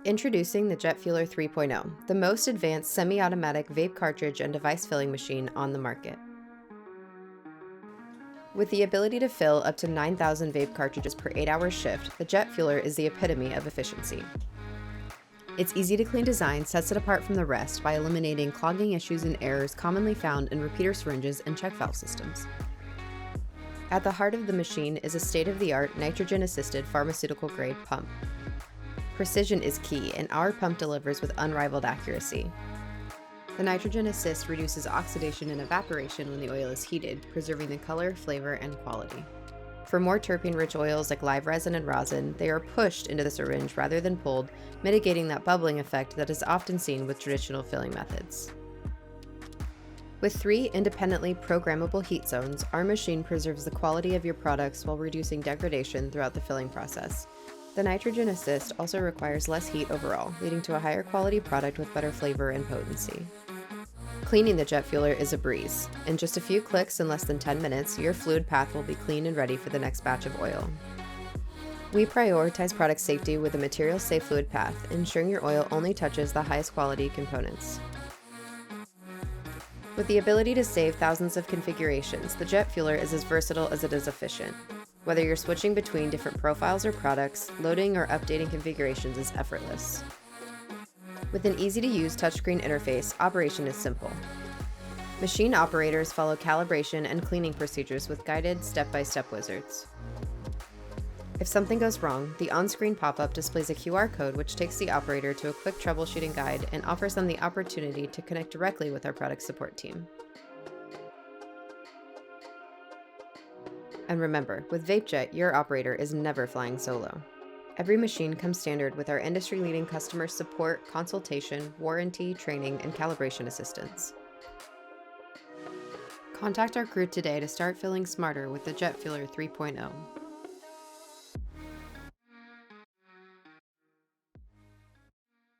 Introducing the Jet Fueler 3.0, the most advanced semi-automatic vape cartridge and device filling machine on the market. With the ability to fill up to 9,000 vape cartridges per 8-hour shift, the Jet Fueler is the epitome of efficiency. Its easy-to-clean design sets it apart from the rest by eliminating clogging issues and errors commonly found in repeater syringes and check valve systems. At the heart of the machine is a state-of-the-art nitrogen-assisted pharmaceutical-grade pump. Precision is key, and our pump delivers with unrivaled accuracy. The nitrogen assist reduces oxidation and evaporation when the oil is heated, preserving the color, flavor, and quality. For more terpene-rich oils like live resin and rosin, they are pushed into the syringe rather than pulled, mitigating that bubbling effect that is often seen with traditional filling methods. With 3 independently programmable heat zones, our machine preserves the quality of your products while reducing degradation throughout the filling process. The nitrogen assist also requires less heat overall, leading to a higher quality product with better flavor and potency. Cleaning the Jet Fueler is a breeze. In just a few clicks in less than 10 minutes, your fluid path will be clean and ready for the next batch of oil. We prioritize product safety with a material-safe fluid path, ensuring your oil only touches the highest quality components. With the ability to save thousands of configurations, the Jet Fueler is as versatile as it is efficient. Whether you're switching between different profiles or products, loading or updating configurations is effortless. With an easy-to-use touchscreen interface, operation is simple. Machine operators follow calibration and cleaning procedures with guided step-by-step wizards. If something goes wrong, the on-screen pop-up displays a QR code which takes the operator to a quick troubleshooting guide and offers them the opportunity to connect directly with our product support team. And remember, with Vape-Jet, your operator is never flying solo. Every machine comes standard with our industry-leading customer support, consultation, warranty, training, and calibration assistance. Contact our crew today to start filling smarter with the Jet Fueler 3.0.